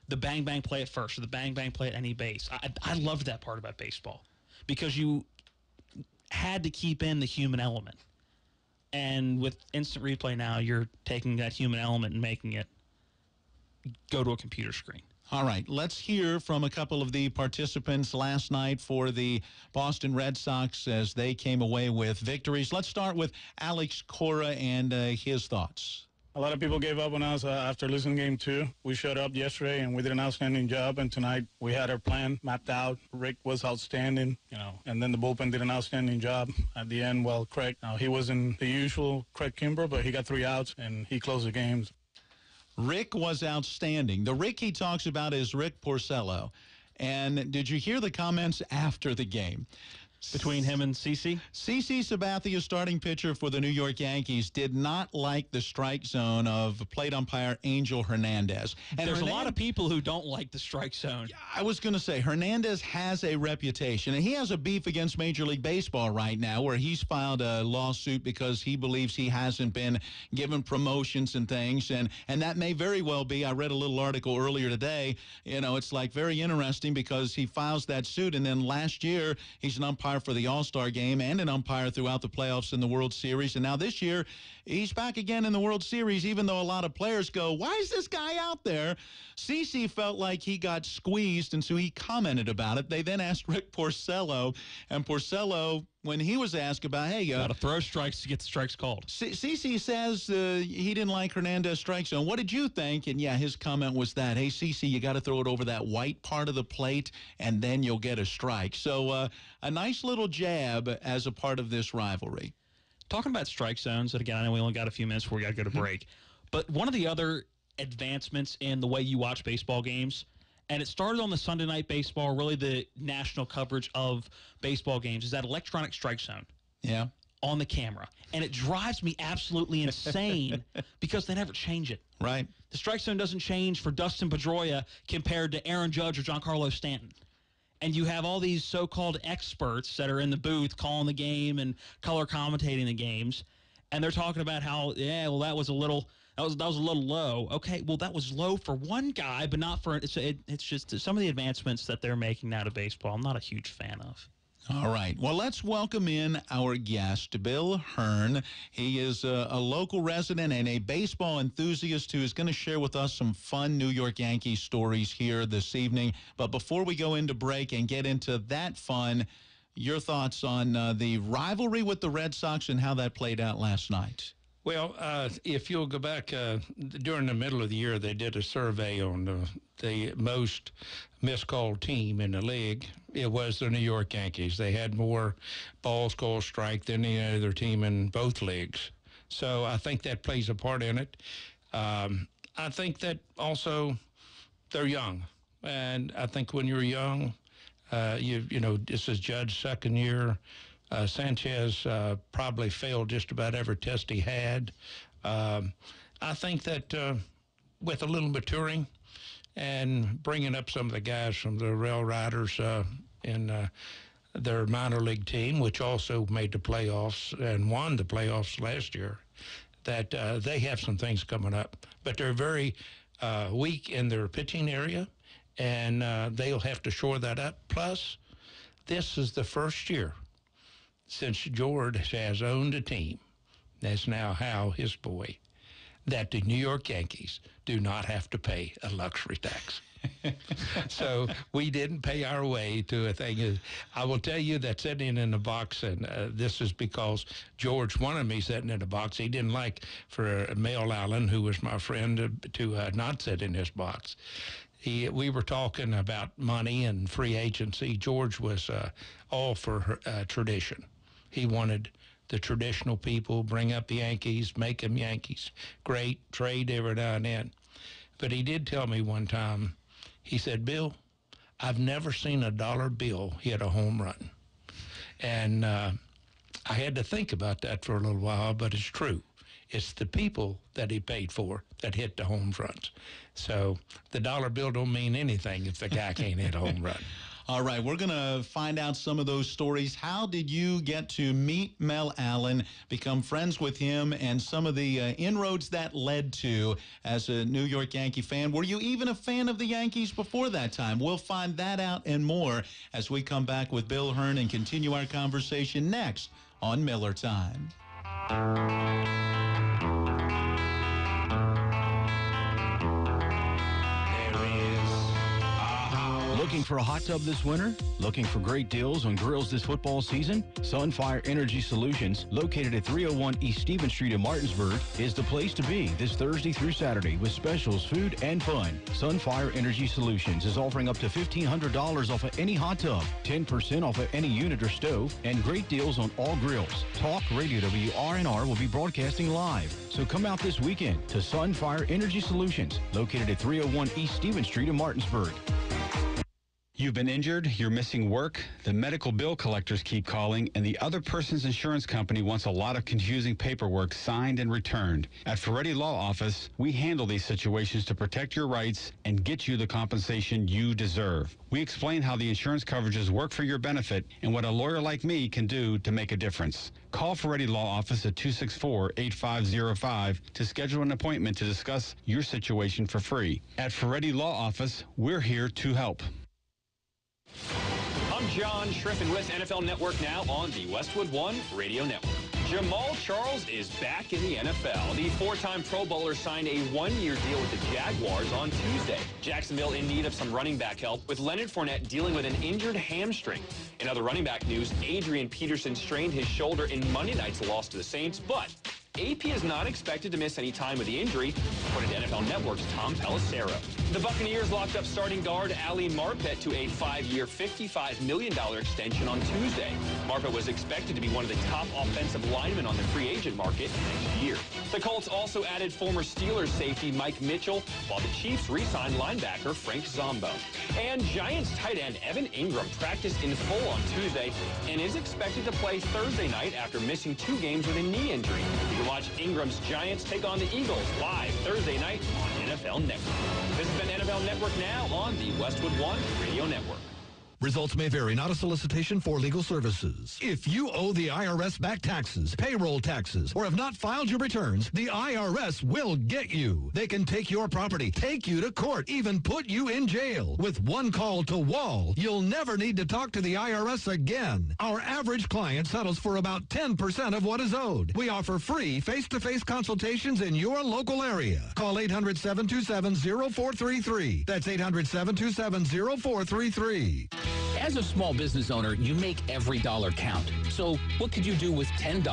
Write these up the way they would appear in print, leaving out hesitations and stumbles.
the bang-bang play at first or the bang-bang play at any base. I loved that part about baseball because you had to keep in the human element. And with instant replay now, you're taking that human element and making it go to a computer screen. All right, let's hear from a couple of the participants last night for the Boston Red Sox as they came away with victories. Let's start with Alex Cora and his thoughts. A lot of people gave up on us after losing game 2. We showed up yesterday and we did an outstanding job. And tonight we had our plan mapped out. Rick was outstanding, and then the bullpen did an outstanding job at the end. Well, Craig, he wasn't the usual Craig Kimbrell, but he got 3 outs and he closed the games. Rick was outstanding. The Rick he talks about is Rick Porcello. And did you hear the comments after the game? Between him and CeCe? CeCe Sabathia, starting pitcher for the New York Yankees, did not like the strike zone of plate umpire Angel Hernandez. And there's a lot of people who don't like the strike zone. I was going to say, Hernandez has a reputation, and he has a beef against Major League Baseball right now where he's filed a lawsuit because he believes he hasn't been given promotions and things, and that may very well be. I read a little article earlier today. It's like very interesting because he files that suit, and then last year he's an umpire for the All-Star game and an umpire throughout the playoffs in the World Series. And now this year, he's back again in the World Series, even though a lot of players go, why is this guy out there? CeCe felt like he got squeezed, and so he commented about it. They then asked Rick Porcello, and Porcello, when he was asked about, hey, got to throw strikes to get the strikes called. CeCe says he didn't like Hernandez strike zone. What did you think? And yeah, his comment was that, hey, CeCe, you got to throw it over that white part of the plate, and then you'll get a strike. So a nice little jab as a part of this rivalry. Talking about strike zones, and again, I know we only got a few minutes before we got to go to break, but one of the other advancements in the way you watch baseball games, and it started on the Sunday Night Baseball, really the national coverage of baseball games, is that electronic strike zone. Yeah. On the camera. And it drives me absolutely insane because they never change it. Right. The strike zone doesn't change for Dustin Pedroia compared to Aaron Judge or Giancarlo Stanton. And you have all these so-called experts that are in the booth calling the game and color commentating the games, and they're talking about how, that was a little low. Okay, well, that was low for one guy, but not for it's just some of the advancements that they're making now to baseball. I'm not a huge fan of. All right. Well, let's welcome in our guest, Bill Hearn. He is a local resident and a baseball enthusiast who is going to share with us some fun New York Yankees stories here this evening. But before we go into break and get into that fun, your thoughts on the rivalry with the Red Sox and how that played out last night. Well, if you'll go back, during the middle of the year, they did a survey on the most miscalled team in the league. It was the New York Yankees. They had more balls called strike than any other team in both leagues. So I think that plays a part in it. I think that also they're young. And I think when you're young, this is Judge's second year. Sanchez probably failed just about every test he had. I think that with a little maturing and bringing up some of the guys from the Rail Riders in their minor league team, which also made the playoffs and won the playoffs last year, that they have some things coming up. But they're very weak in their pitching area, and they'll have to shore that up. Plus, this is the first year since George has owned a team, that's now Hal, his boy, that the New York Yankees do not have to pay a luxury tax. So we didn't pay our way to a thing. I will tell you that sitting in the box, and this is because George wanted me sitting in the box. He didn't like for Mel Allen, who was my friend, to not sit in his box. We were talking about money and free agency. George was all for tradition. He wanted the traditional people, bring up the Yankees, make them Yankees. Great, trade every now and then. But he did tell me one time, he said, Bill, I've never seen a dollar bill hit a home run. And I had to think about that for a little while, but it's true. It's the people that he paid for that hit the home runs. So the dollar bill don't mean anything if the guy can't hit a home run. All right, we're going to find out some of those stories. How did you get to meet Mel Allen, become friends with him, and some of the inroads that led to as a New York Yankee fan? Were you even a fan of the Yankees before that time? We'll find that out and more as we come back with Bill Hearn and continue our conversation next on Miller Time. Looking for a hot tub this winter? Looking for great deals on grills this football season? Sunfire Energy Solutions, located at 301 East Stevens Street in Martinsburg, is the place to be this Thursday through Saturday with specials, food, and fun. Sunfire Energy Solutions is offering up to $1,500 off of any hot tub, 10% off of any unit or stove, and great deals on all grills. Talk Radio WRNR will be broadcasting live, so come out this weekend to Sunfire Energy Solutions, located at 301 East Stevens Street in Martinsburg. You've been injured, you're missing work, the medical bill collectors keep calling, and the other person's insurance company wants a lot of confusing paperwork signed and returned. At Ferretti Law Office, we handle these situations to protect your rights and get you the compensation you deserve. We explain how the insurance coverages work for your benefit and what a lawyer like me can do to make a difference. Call Ferretti Law Office at 264-8505 to schedule an appointment to discuss your situation for free. At Ferretti Law Office, we're here to help. I'm John Schriffen with NFL Network Now on the Westwood One Radio Network. Jamal Charles is back in the NFL. The four-time Pro Bowler signed a one-year deal with the Jaguars on Tuesday. Jacksonville in need of some running back help, with Leonard Fournette dealing with an injured hamstring. In other running back news, Adrian Peterson strained his shoulder in Monday night's loss to the Saints, but AP is not expected to miss any time with the injury, according to NFL Network's Tom Pelissero. The Buccaneers locked up starting guard Ali Marpet to a 5-year, $55 million extension on Tuesday. Marpet was expected to be one of the top offensive linemen on the free agent market next year. The Colts also added former Steelers safety Mike Mitchell, while the Chiefs re-signed linebacker Frank Zombo. And Giants tight end Evan Ingram practiced in full on Tuesday and is expected to play Thursday night after missing 2 games with a knee injury. You can watch Ingram's Giants take on the Eagles live Thursday night on NFL Network. This has been NFL Network Now on the Westwood One Radio Network. Results may vary, not a solicitation for legal services. If you owe the IRS back taxes, payroll taxes, or have not filed your returns, the IRS will get you. They can take your property, take you to court, even put you in jail. With one call to Wall, you'll never need to talk to the IRS again. Our average client settles for about 10% of what is owed. We offer free face-to-face consultations in your local area. Call 800-727-0433. That's 800-727-0433. As a small business owner, you make every dollar count. So what could you do with $10?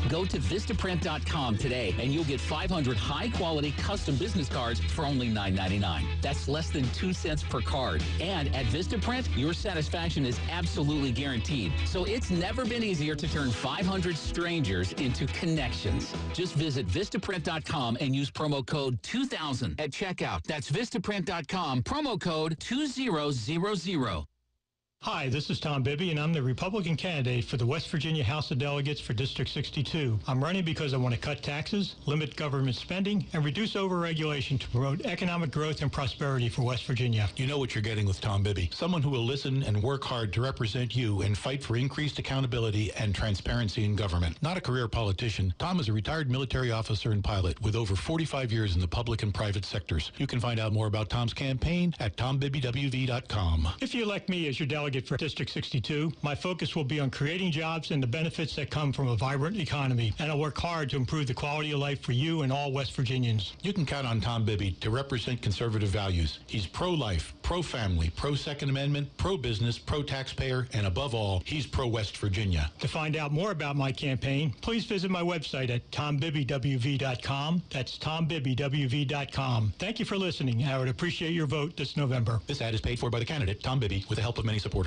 Go to Vistaprint.com today and you'll get 500 high-quality custom business cards for only $9.99. That's less than 2 cents per card. And at Vistaprint, your satisfaction is absolutely guaranteed. So it's never been easier to turn 500 strangers into connections. Just visit Vistaprint.com and use promo code 2000 at checkout. That's Vistaprint.com, promo code 2000. Hi, this is Tom Bibby, and I'm the Republican candidate for the West Virginia House of Delegates for District 62. I'm running because I want to cut taxes, limit government spending, and reduce overregulation to promote economic growth and prosperity for West Virginia. You know what you're getting with Tom Bibby. Someone who will listen and work hard to represent you and fight for increased accountability and transparency in government. Not a career politician, Tom is a retired military officer and pilot with over 45 years in the public and private sectors. You can find out more about Tom's campaign at tombibbywv.com. If you elect me as your delegate for District 62, my focus will be on creating jobs and the benefits that come from a vibrant economy, and I'll work hard to improve the quality of life for you and all West Virginians. You can count on Tom Bibby to represent conservative values. He's pro-life, pro-family, pro-Second Amendment, pro-business, pro-taxpayer, and above all, he's pro-West Virginia. To find out more about my campaign, please visit my website at tombibbywv.com. That's tombibbywv.com. Thank you for listening. I would appreciate your vote this November. This ad is paid for by the candidate, Tom Bibby, with the help of many supporters.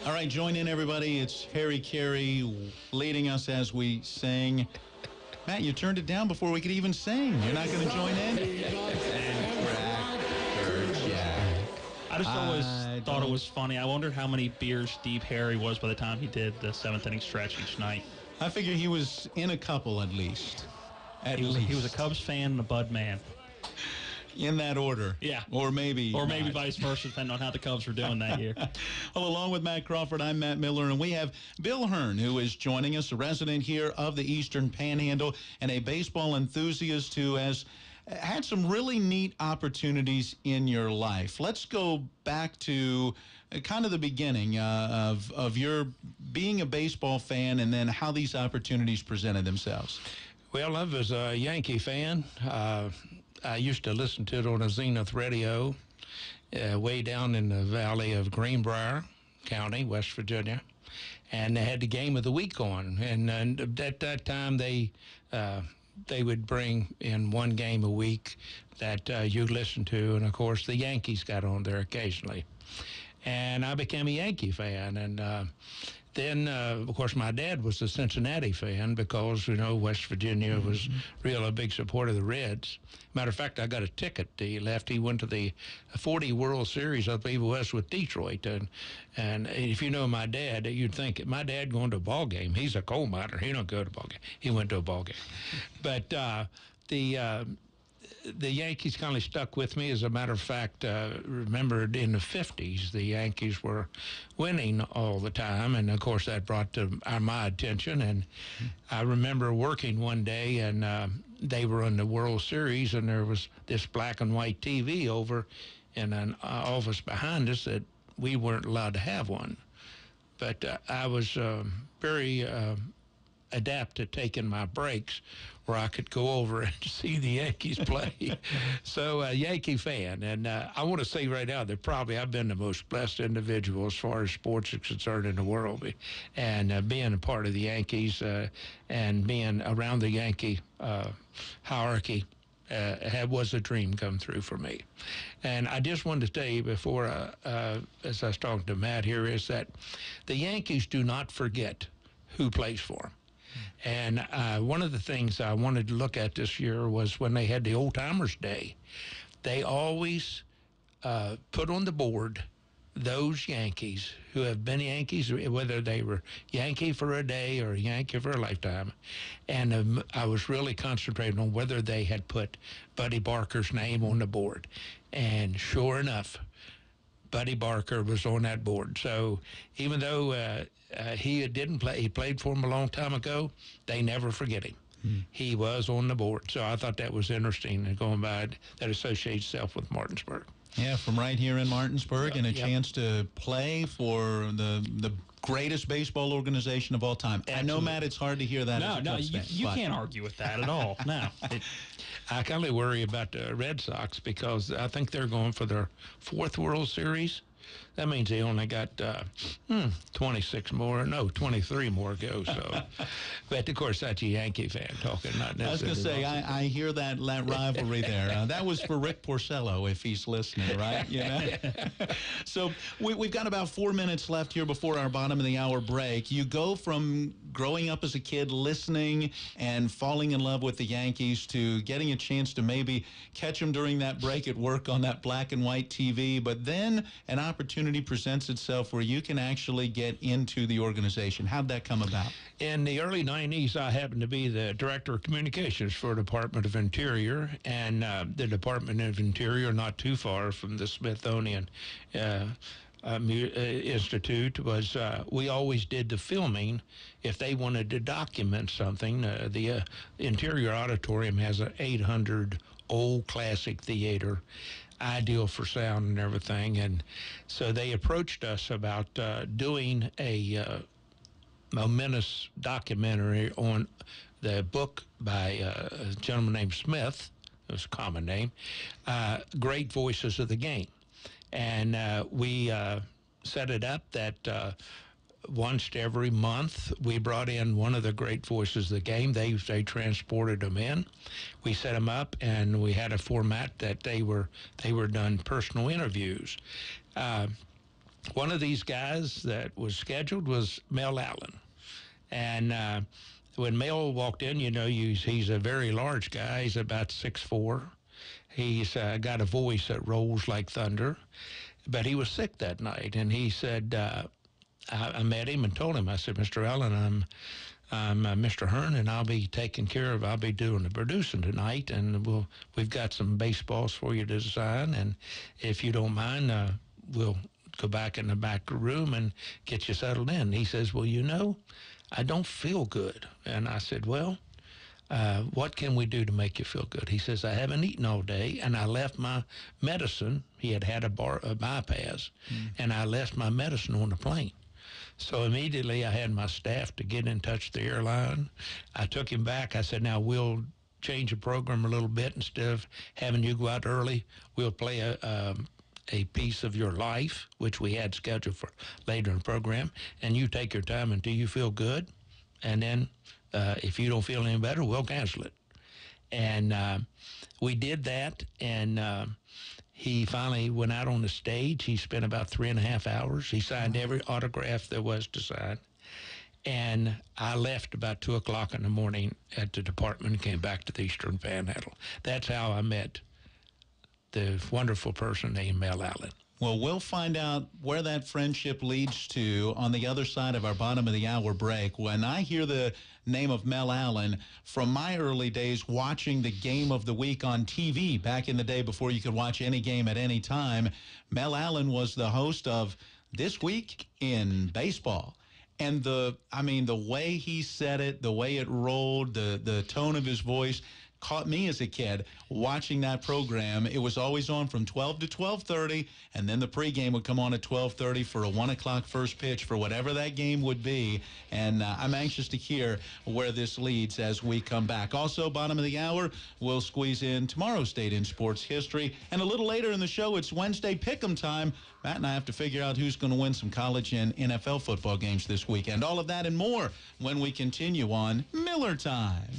All right, join in, everybody. It's Harry Carey leading us as we sing. Matt, you turned it down before we could even sing. You're not going to join in? I just always thought it was funny. I wondered how many beers deep Harry was by the time he did the 7th inning stretch each night. I figure he was in a couple at least. He was a Cubs fan and a Bud man. In that order. Yeah. Or maybe vice versa, depending on how the Cubs were doing that year. Well, along with Matt Crawford, I'm Matt Miller, and we have Bill Hearn, who is joining us, a resident here of the Eastern Panhandle and a baseball enthusiast who has had some really neat opportunities in your life. Let's go back to kind of the beginning of your being a baseball fan and then how these opportunities presented themselves. Well, I was a Yankee fan. I used to listen to it on a Zenith radio way down in the valley of Greenbrier County, West Virginia. And they had the game of the week on. And at that time, they would bring in one game a week that you listen to. And, of course, the Yankees got on there occasionally. And I became a Yankee fan. And then, of course, my dad was a Cincinnati fan because, West Virginia was really a big supporter of the Reds. Matter of fact, I got a ticket. He went to the 40 World Series, I believe it was, with Detroit. And if you know my dad, you'd think, my dad going to a ball game. He's a coal miner. He don't go to a ball game. He went to a ball game. But the Yankees kind of stuck with me. As a matter of fact, remembered in the 50s, the Yankees were winning all the time. And, of course, that brought to my attention. And I remember working one day, and they were in the World Series, and there was this black and white TV over in an office behind us that we weren't allowed to have one. But I was very adept at taking my breaks where I could go over and see the Yankees play. So a Yankee fan. And I want to say right now that probably I've been the most blessed individual as far as sports is concerned in the world. And being a part of the Yankees and being around the Yankee hierarchy was a dream come true for me. And I just wanted to tell you before, as I was talking to Matt here, is that the Yankees do not forget who plays for them. And one of the things I wanted to look at this year was when they had the Old Timers Day, they always put on the board those Yankees who have been Yankees, whether they were Yankee for a day or Yankee for a lifetime. And I was really concentrating on whether they had put Buddy Barker's name on the board. And sure enough, Buddy Barker was on that board. So even though he didn't play, he played for him a long time ago, they never forget him. He was on the board. So I thought that was interesting, and going by that associates itself with Martinsburg. Yeah, from right here in Martinsburg, and a chance to play for the greatest baseball organization of all time. Absolutely. I know, Matt, it's hard to hear that. No, you can't argue with that at all. No. I kind of worry about the Red Sox because I think they're going for their 4th World Series. That means they only got 23 more to go. So, but of course that's a Yankee fan talking, not necessarily. I was going to say, I hear that rivalry there. That was for Rick Porcello if he's listening, right? So we've got about 4 minutes left here before our bottom of the hour break. You go from growing up as a kid, listening and falling in love with the Yankees, to getting a chance to maybe catch them during that break at work on that black and white TV, but then an opportunity presents itself where you can actually get into the organization. How'd that come about? In the early 90s, I happened to be the Director of Communications for the Department of Interior, and the Department of Interior, not too far from the Smithsonian Institute, was we always did the filming. If they wanted to document something, the Interior Auditorium has an 800 old classic theater, ideal for sound and everything. And so they approached us about doing a momentous documentary on the book by a gentleman named Smith. It was a common name, Great Voices of the Game. And we set it up that once every month we brought in one of the great voices of the game. They transported them in. We set them up, and we had a format that they were done personal interviews. One of these guys that was scheduled was Mel Allen. And when Mel walked in, he's a very large guy. He's about 6'4". He's got a voice that rolls like thunder. but he was sick that night, and he said, I met him and told him, I said, Mr. Allen, I'm Mr. Hearn, and I'll be doing the producing tonight, and we've got some baseballs for you to design, and if you don't mind, we'll go back in the back room and get you settled in. And he says, well, I don't feel good. And I said, well, what can we do to make you feel good? He says, I haven't eaten all day, and I left my medicine. He had a bypass, and I left my medicine on the plane. So immediately I had my staff to get in touch with the airline. I took him back. I said, now we'll change the program a little bit. Instead of having you go out early, we'll play a piece of your life, which we had scheduled for later in the program, and you take your time until you feel good, and then if you don't feel any better, we'll cancel it. And we did that, and he finally went out on the stage. He spent about 3.5 hours. He signed every autograph there was to sign. And I left about 2 o'clock in the morning at the department and came back to the Eastern Panhandle. That's how I met the wonderful person named Mel Allen. Well, we'll find out where that friendship leads to on the other side of our bottom of the hour break. When I hear the name of Mel Allen, from my early days watching the game of the week on TV, back in the day before you could watch any game at any time, Mel Allen was the host of This Week in Baseball. And the way he said it, the way it rolled, the tone of his voice, caught me as a kid watching that program. It was always on from 12 to 12:30, and then the pregame would come on at 12:30 for a 1 o'clock first pitch for whatever that game would be. And I'm anxious to hear where this leads as we come back. Also, bottom of the hour, we'll squeeze in tomorrow's date in sports history. And a little later in the show, it's Wednesday Pick'em time. Matt and I have to figure out who's going to win some college and NFL football games this weekend. All of that and more when we continue on Miller Time.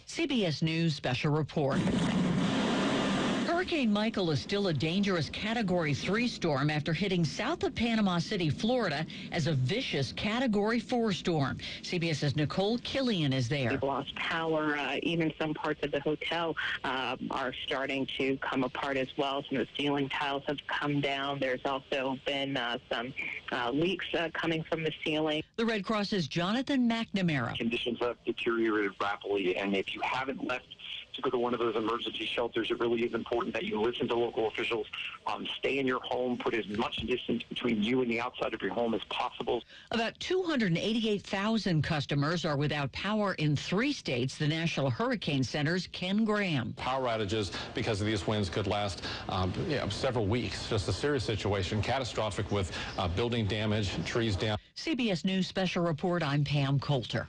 CBS News Special Report. Hurricane Michael is still a dangerous Category 3 storm after hitting south of Panama City, Florida, as a vicious Category 4 storm. CBS's Nicole Killian is there. We've lost power. Even some parts of the hotel are starting to come apart as well. Some of the ceiling tiles have come down. There's also been some leaks coming from the ceiling. The Red Cross's Jonathan McNamara. Conditions have deteriorated rapidly, and if you haven't left to go to one of those emergency shelters, it really is important that you listen to local officials. Stay in your home. Put as much distance between you and the outside of your home as possible. About 288,000 customers are without power in 3 states. The National Hurricane Center's Ken Graham. Power outages because of these winds could last several weeks. Just a serious situation, catastrophic with building damage, trees down. CBS News Special Report, I'm Pam Coulter.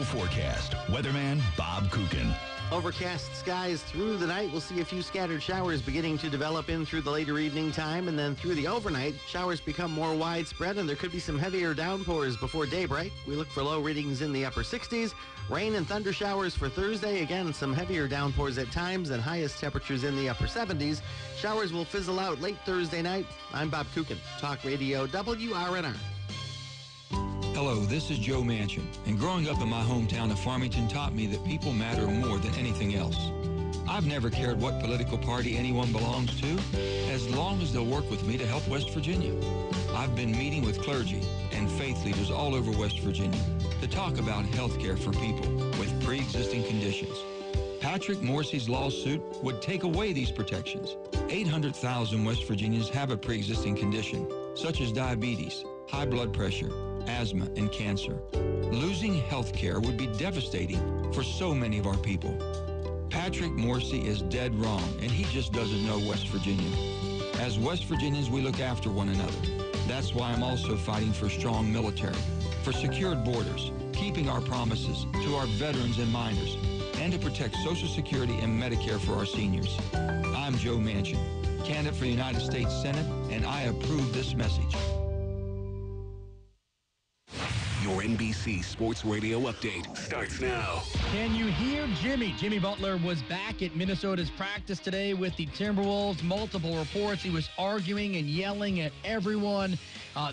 Forecast. Weatherman Bob Kukin. Overcast skies through the night. We'll see a few scattered showers beginning to develop in through the later evening time, and then through the overnight, showers become more widespread, and there could be some heavier downpours before daybreak. We look for low readings in the upper 60s. Rain and thunder showers for Thursday. Again, some heavier downpours at times, and highest temperatures in the upper 70s. Showers will fizzle out late Thursday night. I'm Bob Kukin, Talk Radio WRNR. Hello, this is Joe Manchin, and growing up in my hometown of Farmington taught me that people matter more than anything else. I've never cared what political party anyone belongs to, as long as they'll work with me to help West Virginia. I've been meeting with clergy and faith leaders all over West Virginia to talk about health care for people with pre-existing conditions. Patrick Morrissey's lawsuit would take away these protections. 800,000 West Virginians have a pre-existing condition, such as diabetes, high blood pressure, asthma, and cancer. Losing health care would be devastating for so many of our people. Patrick Morrissey is dead wrong, and he just doesn't know West Virginia. As West Virginians, we look after one another. That's why I'm also fighting for strong military, for secured borders, keeping our promises to our veterans and miners, and to protect Social Security and Medicare for our seniors. I'm Joe Manchin, candidate for the United States Senate, and I approve this message. Your NBC Sports Radio update starts now. Can you hear Jimmy? Jimmy Butler was back at Minnesota's practice today with the Timberwolves. Multiple reports. He was arguing and yelling at everyone.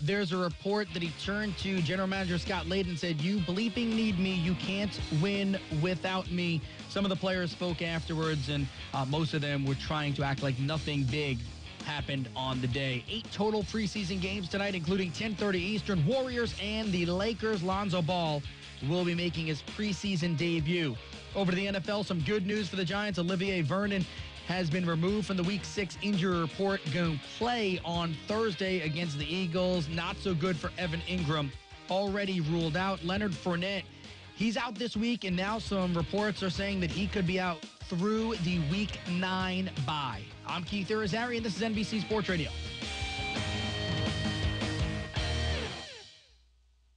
There's a report that he turned to General Manager Scott Layden and said, "You bleeping need me. You can't win without me." Some of the players spoke afterwards, and most of them were trying to act like nothing big happened on the day. 8 total preseason games tonight, including 10:30 Eastern. Warriors and the Lakers. Lonzo Ball will be making his preseason debut. Over to the NFL, some good news for the Giants. Olivier Vernon has been removed from the Week 6 injury report. Going to play on Thursday against the Eagles. Not so good for Evan Ingram. Already ruled out. Leonard Fournette, he's out this week, and now some reports are saying that he could be out through the Week 9 bye. I'm Keith Irizarry, and this is NBC Sports Radio.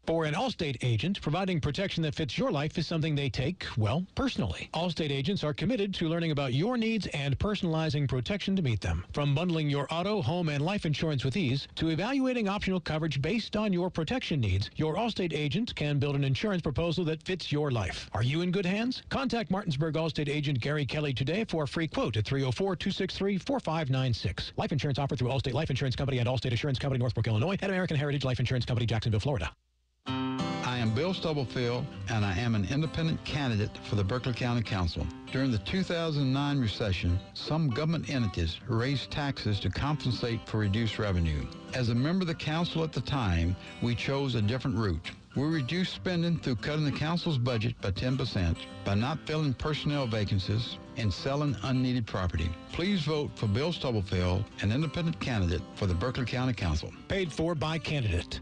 For an Allstate agent, providing protection that fits your life is something they take, well, personally. Allstate agents are committed to learning about your needs and personalizing protection to meet them. From bundling your auto, home, and life insurance with ease to evaluating optional coverage based on your protection needs, your Allstate agent can build an insurance proposal that fits your life. Are you in good hands? Contact Martinsburg Allstate agent Gary Kelly today for a free quote at 304-263-4596. Life insurance offered through Allstate Life Insurance Company and Allstate Assurance Company, Northbrook, Illinois, and American Heritage Life Insurance Company, Jacksonville, Florida. I am Bill Stubblefield, and I am an independent candidate for the Berkeley County Council. During the 2009 recession, some government entities raised taxes to compensate for reduced revenue. As a member of the council at the time, we chose a different route. We reduced spending through cutting the council's budget by 10%, by not filling personnel vacancies, and selling unneeded property. Please vote for Bill Stubblefield, an independent candidate for the Berkeley County Council. Paid for by candidate.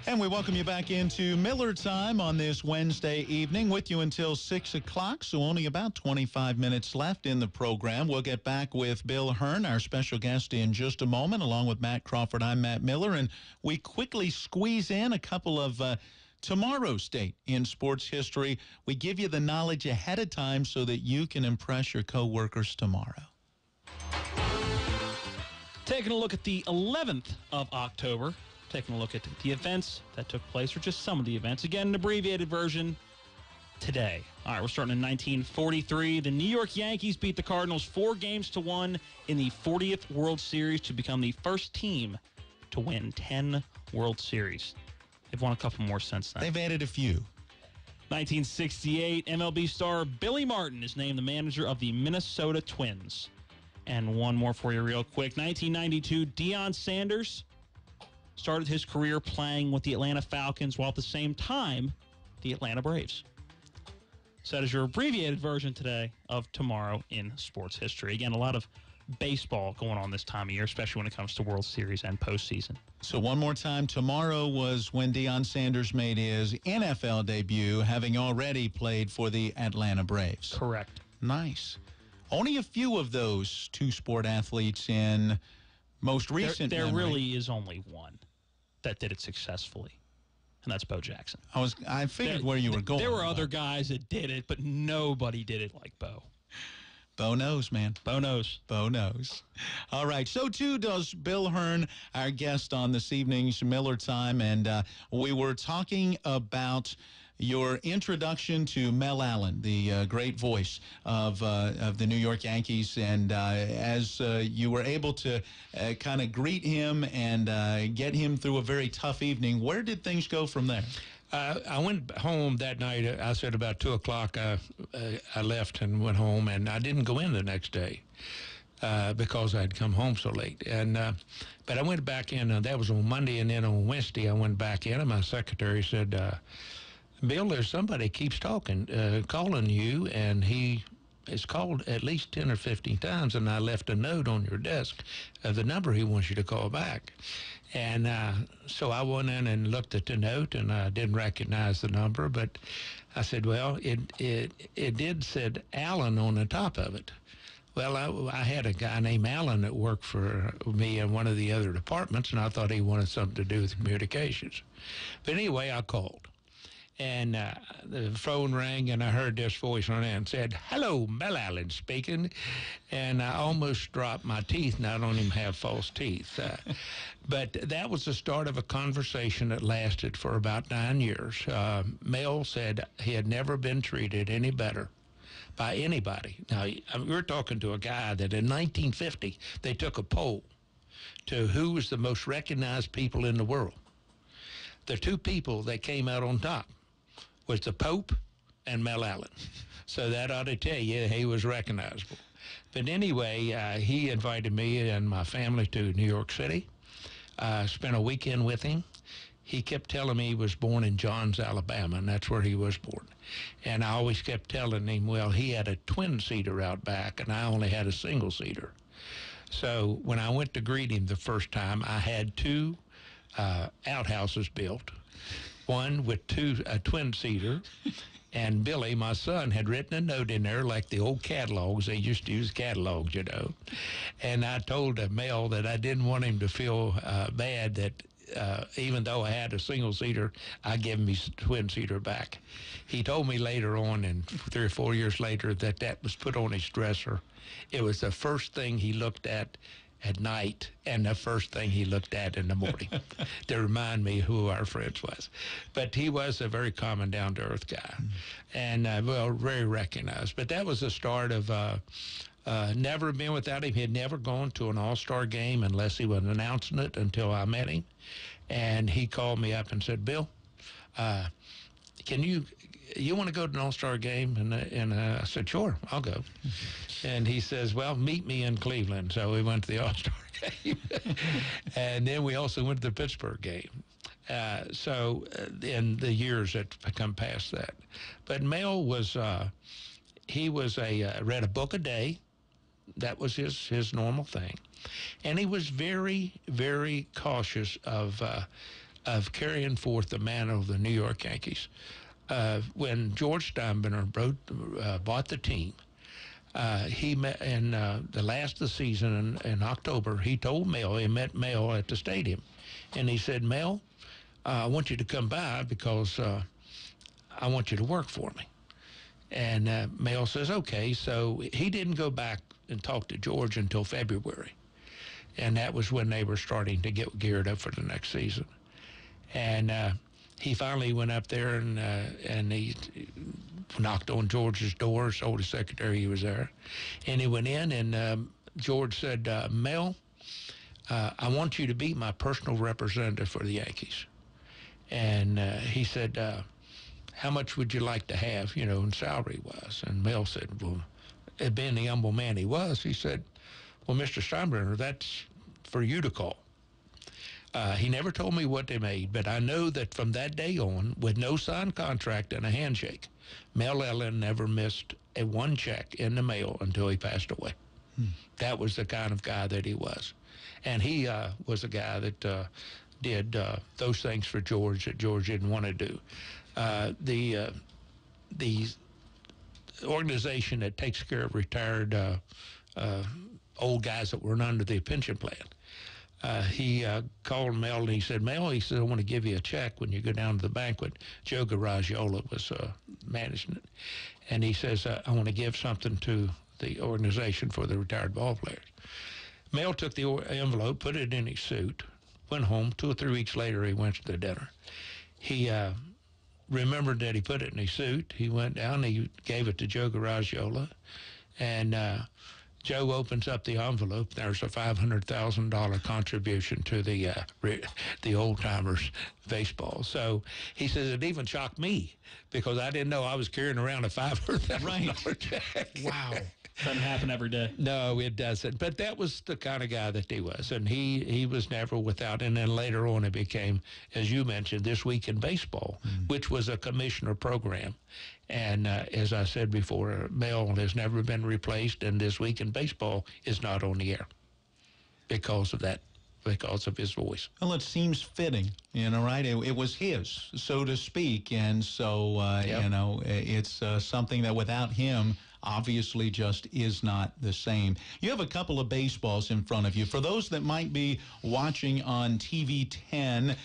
And we welcome you back into Miller Time on this Wednesday evening, with you until 6 o'clock, so only about 25 minutes left in the program. We'll get back with Bill Hearn, our special guest, in just a moment, along with Matt Crawford. I'm Matt Miller, and we quickly squeeze in a couple of tomorrow's date in sports history. We give you the knowledge ahead of time so that you can impress your coworkers tomorrow. Taking a look at the 11th of October. Taking a look at the events that took place, or just some of the events. Again, an abbreviated version today. All right, we're starting in 1943. The New York Yankees beat the Cardinals 4-1 in the 40th World Series to become the first team to win 10 World Series. They've won a couple more since then. They've added a few. 1968, MLB star Billy Martin is named the manager of the Minnesota Twins. And one more for you real quick. 1992, Deion Sanders started his career playing with the Atlanta Falcons, while at the same time, the Atlanta Braves. So that is your abbreviated version today of tomorrow in sports history. Again, a lot of baseball going on this time of year, especially when it comes to World Series and postseason. So one more time, tomorrow was when Deion Sanders made his NFL debut, having already played for the Atlanta Braves. Correct. Nice. Only a few of those two-sport athletes in most recent There memory. really is only one that did it successfully, and that's Bo Jackson. I figured where you were going. There were other guys that did it, but nobody did it like Bo. Bo knows, man. Bo knows. Bo knows. All right. So, too, does Bill Hearn, our guest on this evening's Miller Time. And we were talking about your introduction to Mel Allen, the great voice of the New York Yankees. And as you were able to kind of greet him and get him through a very tough evening, where did things go from there? I went home that night. I said about 2 o'clock I left and went home, and I didn't go in the next day because I'd come home so late. But I went back in. That was on Monday, and then on Wednesday I went back in, and my secretary said, Bill, there's somebody keeps calling you, and he has called at least 10 or 15 times, and I left a note on your desk of the number he wants you to call back. And so I went in and looked at the note, and I didn't recognize the number, but I said, well, it did said Allen on the top of it. Well, I had a guy named Allen that worked for me in one of the other departments, and I thought he wanted something to do with communications. But anyway, I called. And the phone rang, and I heard this voice on it and said, "Hello, Mel Allen speaking." And I almost dropped my teeth, and I don't even have false teeth. But that was the start of a conversation that lasted for about 9 years. Mel said he had never been treated any better by anybody. Now, we're talking to a guy that in 1950, they took a poll to who was the most recognized people in the world. The two people that came out on top was the Pope and Mel Allen. So that ought to tell you he was recognizable. But anyway, he invited me and my family to New York City. Spent a weekend with him. He kept telling me he was born in Johns, Alabama, and that's where he was born. And I always kept telling him, well, he had a twin-seater out back, and I only had a single-seater. So when I went to greet him the first time, I had two outhouses built, one with a twin-seater, and Billy, my son, had written a note in there like the old catalogs. They used to use catalogs, you know. And I told Mel that I didn't want him to feel bad that even though I had a single-seater, I gave him his twin-seater back. He told me later on, and 3 or 4 years later, that was put on his dresser. It was the first thing he looked at night and the first thing he looked at in the morning to remind me who our friends was. But he was a very common, down-to-earth guy, and well, very recognized. But that was the start of never been without him. He had never gone to an all-star game unless he was announcing it until I met him. And he called me up and said, "Bill, can you want to go to an all-star game?" And I said, "Sure, I'll go." And he says, "Well, meet me in Cleveland." So we went to the all-star game. And then we also went to the Pittsburgh game. So in the years that come past that. But Mel was, he was read a book a day. That was his normal thing. And he was very, very cautious of carrying forth the mantle of the New York Yankees. When George Steinbrenner bought the team, he met in the last of the season in October. He told Mel, he met Mel at the stadium, and he said, "Mel, I want you to come by because I want you to work for me." And Mel says, "Okay." So he didn't go back and talk to George until February, and that was when they were starting to get geared up for the next season. And he finally went up there and he knocked on George's door, told his secretary he was there. And he went in, and George said, "Mel, I want you to be my personal representative for the Yankees." And he said, "How much would you like to have, in salary-wise?" And Mel said, well, being the humble man he was, he said, "Well, Mr. Steinbrenner, that's for you to call." He never told me what they made, but I know that from that day on, with no signed contract and a handshake, Mel Allen never missed one check in the mail until he passed away. That was the kind of guy that he was. And he was a guy that did those things for George that George didn't want to do. The organization that takes care of retired old guys that were under the pension plan, he called Mel and he said, "Mel," he said, "I want to give you a check when you go down to the banquet." Joe Garagiola was managing it. And he says, "I want to give something to the organization for the retired ball players." Mel took the envelope, put it in his suit, went home. 2 or 3 weeks later, he went to the dinner. He remembered that he put it in his suit. He went down, he gave it to Joe Garagiola, and Joe opens up the envelope. There's a $500,000 contribution to the old-timers baseball. So he says it even shocked me because I didn't know I was carrying around a $500,000 check. Wow. Doesn't happen every day. No, it doesn't. But that was the kind of guy that he was, and he was never without. And then later on, it became, as you mentioned, This Week in Baseball, which was a commissioner program. And as I said before, Mel has never been replaced, and This Week in Baseball is not on the air because of that, because of his voice. Well, it seems fitting, right? It was his, so to speak, and so, it's something that without him, obviously just is not the same. You have a couple of baseballs in front of you. For those that might be watching on TV 10,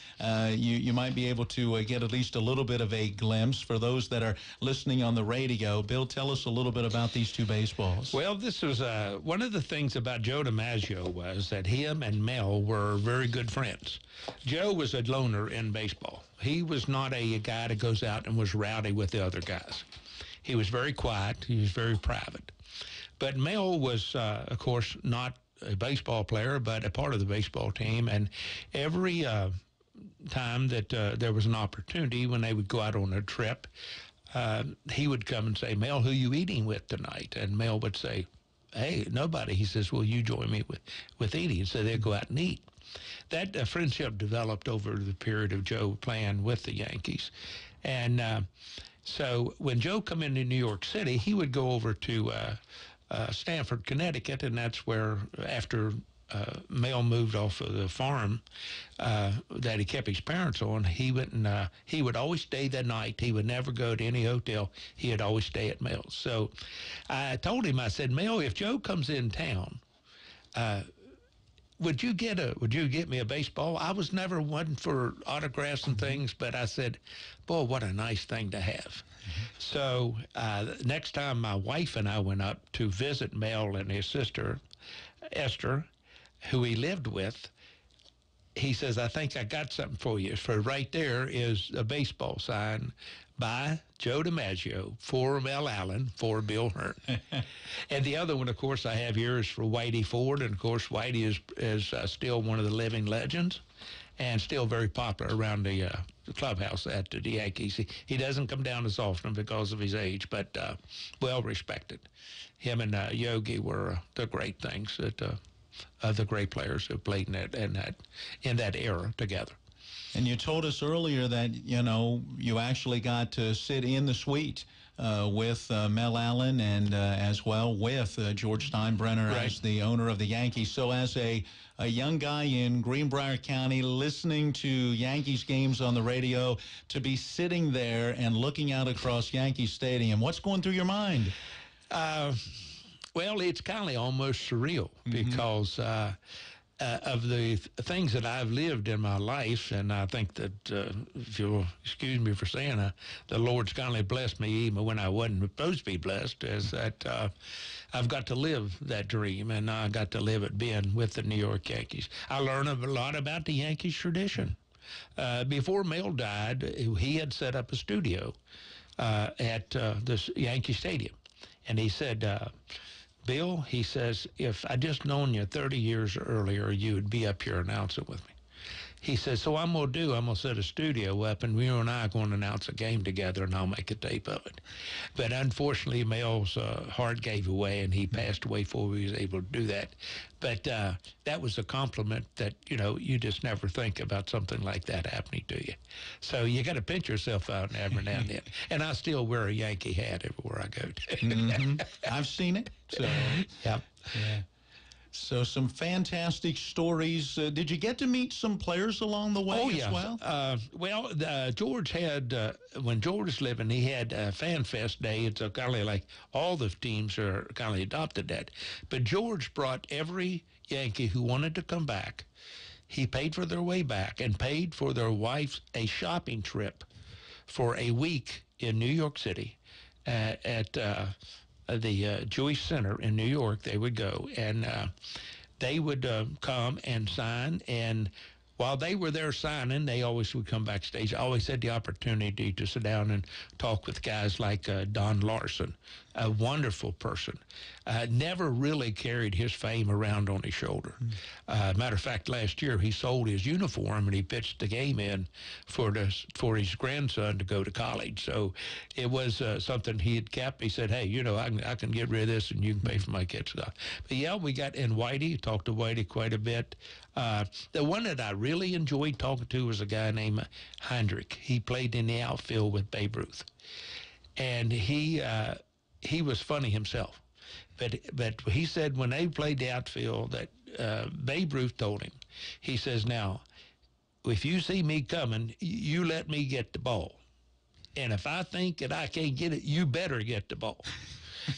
you might be able to get at least a little bit of a glimpse. For those that are listening on the radio, Bill, tell us a little bit about these two baseballs. Well, this was one of the things about Joe DiMaggio was that him and Mel were very good friends. Joe was a loner in baseball. He was not a guy that goes out and was rowdy with the other guys. He was very quiet. He was very private. But Mel was, of course, not a baseball player, but a part of the baseball team. And every time that there was an opportunity when they would go out on a trip, he would come and say, Mel, who you eating with tonight? And Mel would say, hey, nobody. He says, well, you join me with eating. So they'd go out and eat. That friendship developed over the period of Joe playing with the Yankees. And so when Joe come into New York City, he would go over to Stamford, Connecticut, and that's where, after Mel moved off of the farm that he kept his parents on, he would always stay that night. He would never go to any hotel. He'd always stay at Mel's. So I told him, I said, Mel, if Joe comes in town, would you get me a baseball? I was never one for autographs and things, but I said, boy, what a nice thing to have. So next time my wife and I went up to visit Mel and his sister, Esther, who he lived with, he says, I think I got something for you. For right there is a baseball sign by Joe DiMaggio, for Mel Allen, for Bill Hearn. And the other one, of course, I have here is for Whitey Ford. And, of course, Whitey is still one of the living legends and still very popular around the clubhouse at the Yankees. He doesn't come down as often because of his age, but well respected. Him and Yogi were the great things that the great players who played in that era together. And you told us earlier that, you actually got to sit in the suite with Mel Allen and as well with George Steinbrenner as the owner of the Yankees. So as a young guy in Greenbrier County listening to Yankees games on the radio, to be sitting there and looking out across Yankee Stadium, what's going through your mind? Well, it's kind of almost surreal because of the things that I've lived in my life, and I think that, if you'll excuse me for saying, the Lord's kindly blessed me even when I wasn't supposed to be blessed, is that I've got to live that dream, and I got to live it being with the New York Yankees. I learned a lot about the Yankees tradition. Before Mel died, he had set up a studio at this Yankee Stadium, and he said, Bill, he says, if I just known you 30 years earlier, you would be up here announcing with me. He says, so I'm going to set a studio up, and you and I are going to announce a game together, and I'll make a tape of it. But unfortunately, Mel's heart gave away, and he passed away before he was able to do that. But that was a compliment that, you just never think about something like that happening to you. So you got to pinch yourself out every now and then. And I still wear a Yankee hat everywhere I go to. I've seen it. So, yeah. So some fantastic stories. Did you get to meet some players along the way as well? George had, when George was living, he had a Fan Fest Day. It's kind of like all the teams are kind of adopted that. But George brought every Yankee who wanted to come back. He paid for their way back and paid for their wives a shopping trip for a week in New York City at the Jewish Center in New York. They would go, and they would come and sign, and while they were there signing, they always would come backstage. I always had the opportunity to sit down and talk with guys like Don Larson, a wonderful person. Never really carried his fame around on his shoulder. Matter of fact, last year he sold his uniform and he pitched the game in for his grandson to go to college. So it was something he had kept. He said, hey, I can get rid of this and you can pay for my kids' stuff. But yeah, we got in Whitey, talked to Whitey quite a bit. The one that I really enjoyed talking to was a guy named Heinrich. He played in the outfield with Babe Ruth. And he was funny himself. But he said when they played the outfield that Babe Ruth told him, he says, now, if you see me coming, you let me get the ball. And if I think that I can't get it, you better get the ball.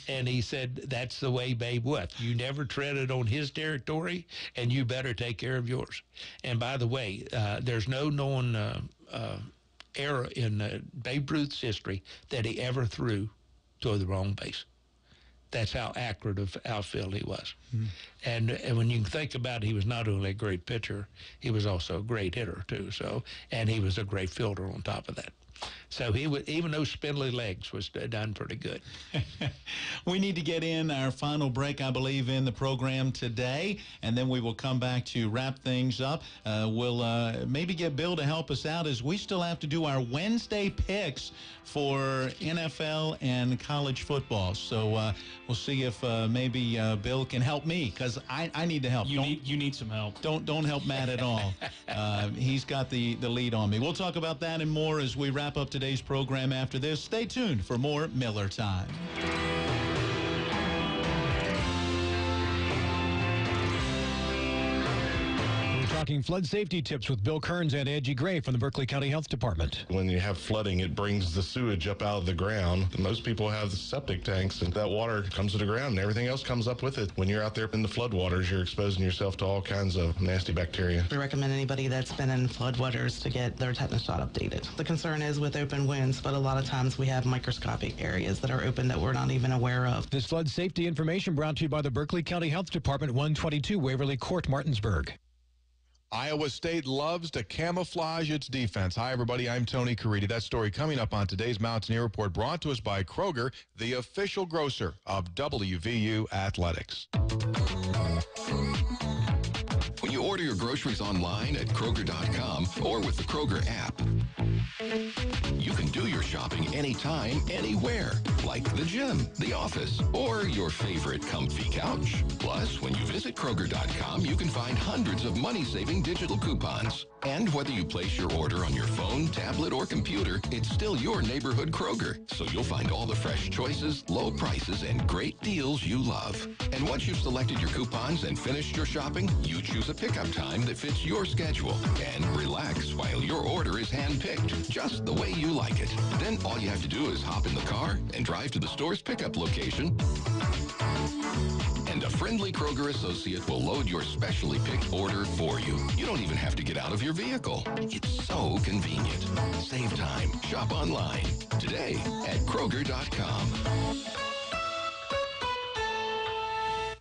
And he said, that's the way Babe was. You never treaded on his territory, and you better take care of yours. And by the way, there's no known era in Babe Ruth's history that he ever threw to the wrong base. That's how accurate of outfield he was. And when you think about it, he was not only a great pitcher, he was also a great hitter too. So, and he was a great fielder on top of that. So he would, even those spindly legs was done pretty good. We need to get in our final break, I believe, in the program today, and then we will come back to wrap things up. We'll maybe get Bill to help us out, as we still have to do our Wednesday picks for NFL and college football. So we'll see if maybe Bill can help me, because I need to help. You need some help. Don't help Matt at all. He's got the lead on me. We'll talk about that and more as we wrap up today's program after this. Stay tuned for more Miller Time. Talking flood safety tips with Bill Kearns and Angie Gray from the Berkeley County Health Department. When you have flooding, it brings the sewage up out of the ground. Most people have septic tanks, and that water comes to the ground, and everything else comes up with it. When you're out there in the floodwaters, you're exposing yourself to all kinds of nasty bacteria. We recommend anybody that's been in floodwaters to get their tetanus shot updated. The concern is with open wounds, but a lot of times we have microscopic areas that are open that we're not even aware of. This flood safety information brought to you by the Berkeley County Health Department, 122 Waverly Court, Martinsburg. Iowa State loves to camouflage its defense. Hi, everybody. I'm Tony Caridi. That story coming up on today's Mountaineer Report, brought to us by Kroger, the official grocer of WVU Athletics. When you order your groceries online at Kroger.com or with the Kroger app, you can do your shopping anytime, anywhere, like the gym, the office, or your favorite comfy couch. Plus, when you visit Kroger.com, you can find hundreds of money-saving digital coupons. And whether you place your order on your phone, tablet, or computer, it's still your neighborhood Kroger. So you'll find all the fresh choices, low prices, and great deals you love. And once you've selected your coupons and finished your shopping, you choose a pickup time that fits your schedule. And relax while your order is hand-picked, just the way you like it. Then all you have to do is hop in the car and drive to the store's pickup location. And a friendly Kroger associate will load your specially picked order for you. You don't even have to get out of your vehicle. It's so convenient. Save time. Shop online today at Kroger.com.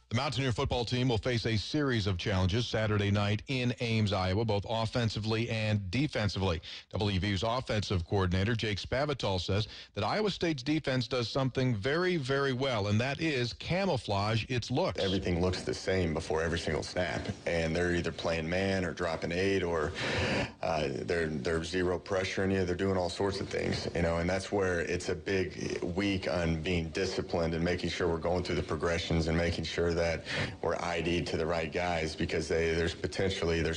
The Mountaineer football team will face a series of challenges Saturday night in Ames, Iowa, both offensively and defensively. WVU's offensive coordinator, Jake Spavital, says that Iowa State's defense does something very, very well, and that is camouflage its looks. Everything looks the same before every single snap, and they're either playing man or dropping 8, or they're zero pressuring you. They're doing all sorts of things, and that's where it's a big week on being disciplined and making sure we're going through the progressions and making sure that we're ID'd to the right guys, because there's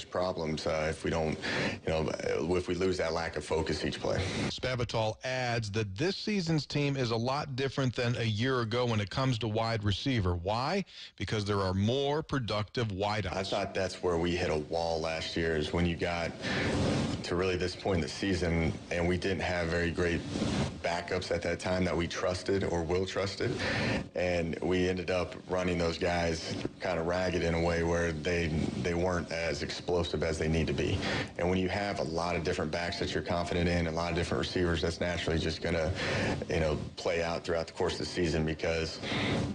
problems if we don't, if we lose that lack of focus each play. Spavital adds that this season's team is a lot different than a year ago when it comes to wide receiver. Why? Because there are more productive wideouts. I thought that's where we hit a wall last year, is when you got to really this point in the season and we didn't have very great backups at that time that we trusted or will trusted, and we ended up running those guys kind of ragged in a way where they weren't as explosive as they need to be. And when you have a lot of different backs that you're confident in, a lot of different receivers, that's naturally just going to, play out throughout the course of the season, because,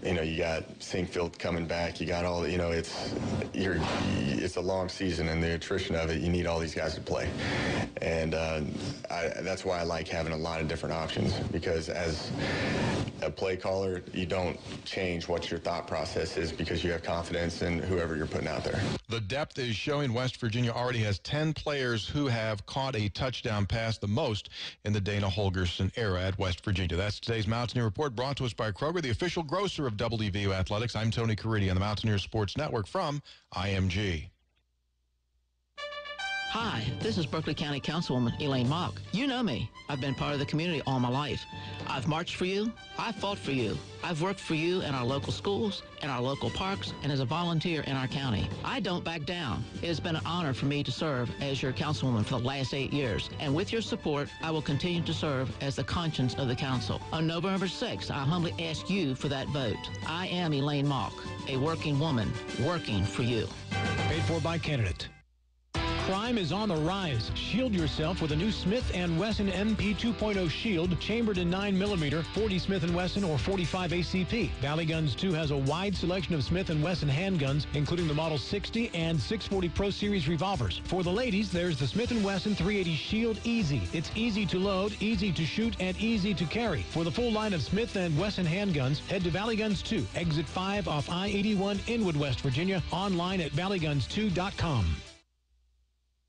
you got Sinkfield coming back, you got all, it's a long season, and the attrition of it, you need all these guys to play. And that's why I like having a lot of different options, because as a play caller, you don't change what your thought process is, because you have confidence in whoever you're putting out there. The depth is showing. West Virginia already has 10 players who have caught a touchdown pass, the most in the Dana Holgerson era at West Virginia. That's today's Mountaineer Report, brought to us by Kroger, the official grocer of WVU Athletics. I'm Tony Caridi on the Mountaineer Sports Network from IMG. Hi, this is Berkeley County Councilwoman Elaine Mock. You know me. I've been part of the community all my life. I've marched for you. I've fought for you. I've worked for you in our local schools, in our local parks, and as a volunteer in our county. I don't back down. It has been an honor for me to serve as your councilwoman for the last 8 years. And with your support, I will continue to serve as the conscience of the council. On November 6th, I humbly ask you for that vote. I am Elaine Mock, a working woman working for you. Paid for by candidate. Crime is on the rise. Shield yourself with a new Smith & Wesson MP 2.0 shield, chambered in 9mm, 40 Smith & Wesson or 45 ACP. Valley Guns 2 has a wide selection of Smith & Wesson handguns, including the Model 60 and 640 Pro Series revolvers. For the ladies, there's the Smith & Wesson 380 Shield Easy. It's easy to load, easy to shoot, and easy to carry. For the full line of Smith & Wesson handguns, head to Valley Guns 2, Exit 5 off I-81, Inwood, West Virginia, online at valleyguns2.com.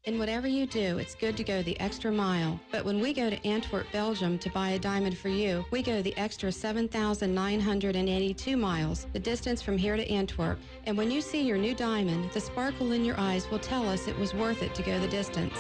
In whatever you do, it's good to go the extra mile. But when we go to Antwerp, Belgium to buy a diamond for you, we go the extra 7,982 miles, the distance from here to Antwerp. And when you see your new diamond, the sparkle in your eyes will tell us it was worth it to go the distance.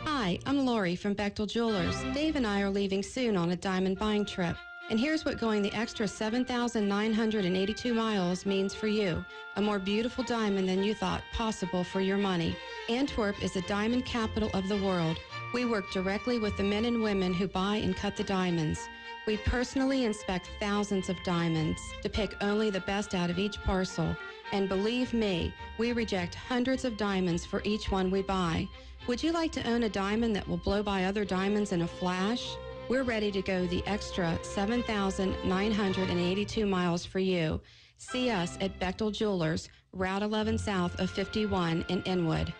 Hi, I'm Lori from Bechtel Jewelers. Dave and I are leaving soon on a diamond buying trip. And here's what going the extra 7,982 miles means for you. A more beautiful diamond than you thought possible for your money. Antwerp is the diamond capital of the world. We work directly with the men and women who buy and cut the diamonds. We personally inspect thousands of diamonds to pick only the best out of each parcel. And believe me, we reject hundreds of diamonds for each one we buy. Would you like to own a diamond that will blow by other diamonds in a flash? We're ready to go the extra 7,982 miles for you. See us at Bechtel Jewelers, Route 11 south of 51 in Inwood.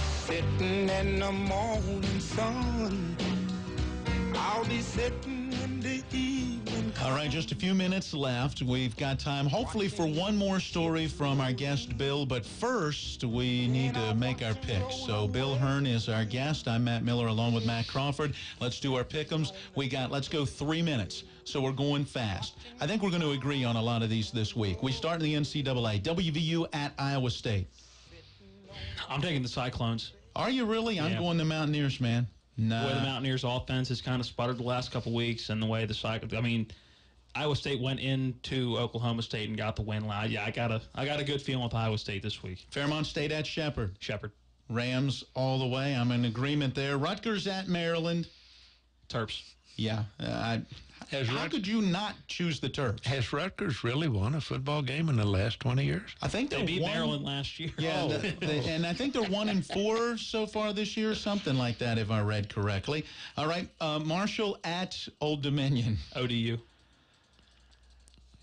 Sitting in the morning sun, I'll be sitting in the evening. All right, just a few minutes left. We've got time, hopefully, for one more story from our guest, Bill. But first, we need to make our picks. So Bill Hearn is our guest. I'm Matt Miller along with Matt Crawford. Let's do our pick'ems. Let's go 3 minutes. So we're going fast. I think we're going to agree on a lot of these this week. We start in the NCAA. WVU at Iowa State. I'm taking the Cyclones. Are you really? I'm going the Mountaineers, man. Nah. The way the Mountaineers' offense has kind of sputtered the last couple weeks, and the way the Cyclones. I mean, Iowa State went into Oklahoma State and got the win. Yeah, I got a good feeling with Iowa State this week. Fairmont State at Shepherd. Shepherd. Rams all the way. I'm in agreement there. Rutgers at Maryland. Terps. Yeah. How could you not choose the Terps? Has Rutgers really won a football game in the last 20 years? I think they beat Maryland last year. Yeah, and I think they're 1-4 so far this year, something like that, if I read correctly. All right, Marshall at Old Dominion. ODU.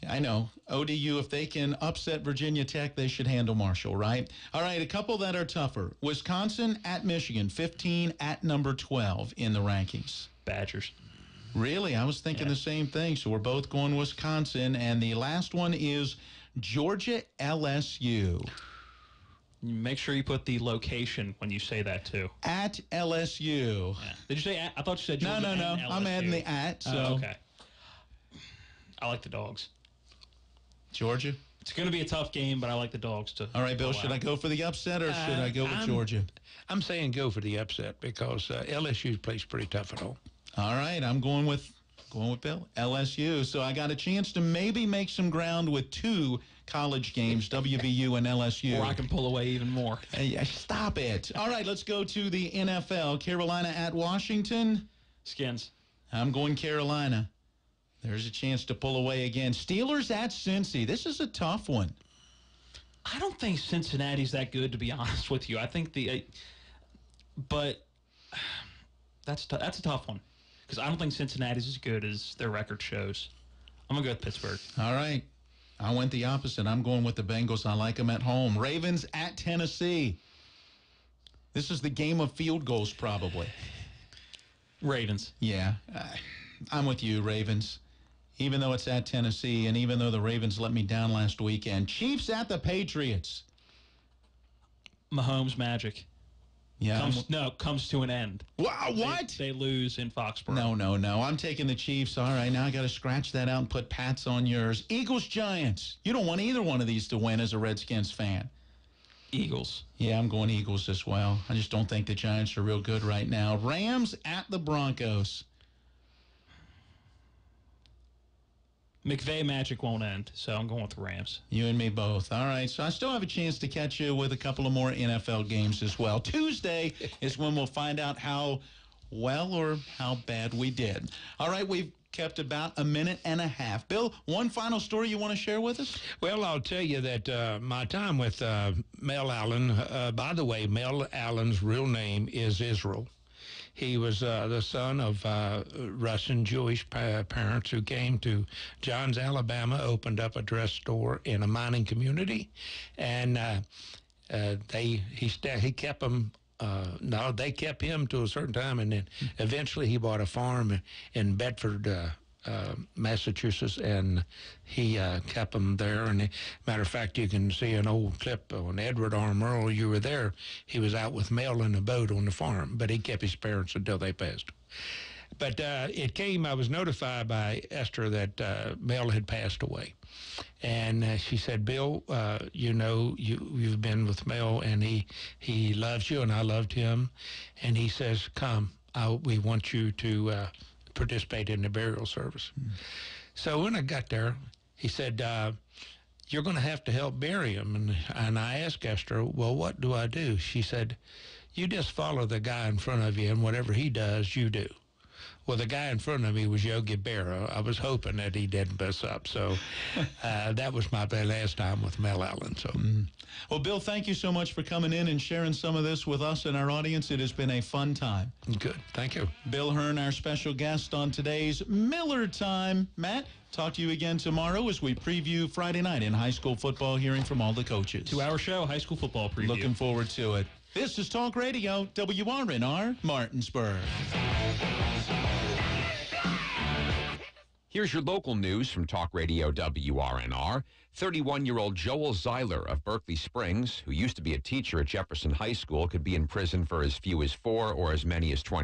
I know. ODU, if they can upset Virginia Tech, they should handle Marshall, right? All right, a couple that are tougher. Wisconsin at Michigan, 15 at number 12 in the rankings. Badgers. Really? I was thinking the same thing. So we're both going Wisconsin. And the last one is Georgia LSU. Make sure you put the location when you say that, too. At LSU. Yeah. Did you say at? I thought you said Georgia No. and LSU. I'm adding the at. So. Okay. I like the Dogs. Georgia? It's going to be a tough game, but I like the Dogs, too. All right, Bill, should I go for the upset or should I go with Georgia? I'm saying go for the upset because LSU plays pretty tough at home. All right, I'm going with Bill. LSU. So I got a chance to maybe make some ground with two college games, WVU and LSU. Or I can pull away even more. Stop it. All right, let's go to the NFL. Carolina at Washington. Skins. I'm going Carolina. There's a chance to pull away again. Steelers at Cincy. This is a tough one. I don't think Cincinnati's that good, to be honest with you. I think but that's a tough one. Because I don't think Cincinnati's as good as their record shows. I'm going to go with Pittsburgh. All right. I went the opposite. I'm going with the Bengals. I like them at home. Ravens at Tennessee. This is the game of field goals, probably. Ravens. Yeah. I'm with you, Ravens. Even though it's at Tennessee and even though the Ravens let me down last weekend. Chiefs at the Patriots. Mahomes Magic. Yeah. Comes to an end. What? They lose in Foxborough. No. I'm taking the Chiefs. All right, now I got to scratch that out and put Pats on yours. Eagles, Giants. You don't want either one of these to win as a Redskins fan. Eagles. Yeah, I'm going Eagles as well. I just don't think the Giants are real good right now. Rams at the Broncos. McVay magic won't end, so I'm going with the Rams. You and me both. All right, so I still have a chance to catch you with a couple of more NFL games as well. Tuesday is when we'll find out how well or how bad we did. All right, we've kept about a minute and a half. Bill, one final story you want to share with us? Well, I'll tell you that my time with Mel Allen, by the way, Mel Allen's real name is Israel. He was the son of Russian Jewish parents who came to Johns, Alabama, opened up a dress store in a mining community, and he kept them. They kept him to a certain time, and then eventually he bought a farm in Bedford, Massachusetts, and he kept them there. And matter of fact, you can see an old clip on Edward R. Murrow. You were there. He was out with Mel in a boat on the farm, but he kept his parents until they passed. But I was notified by Esther that Mel had passed away. And she said, Bill, you've been with Mel, and he loves you, and I loved him. And he says, come, we want you to participate in the burial service. So when I got there, he said, you're going to have to help bury him. And I asked Esther, well, what do I do? She said, you just follow the guy in front of you, and whatever he does, you do. Well, the guy in front of me was Yogi Berra. I was hoping that he didn't mess up. So that was my last time with Mel Allen. So, Well, Bill, thank you so much for coming in and sharing some of this with us and our audience. It has been a fun time. Good. Thank you. Bill Hearn, our special guest on today's Miller Time. Matt, talk to you again tomorrow as we preview Friday night in high school football, hearing from all the coaches. 2-hour show, high school football preview. Looking forward to it. This is Talk Radio, WRNR, Martinsburg. Here's your local news from Talk Radio WRNR. 31-year-old Joel Zeiler of Berkeley Springs, who used to be a teacher at Jefferson High School, could be in prison for as few as 4 or as many as 20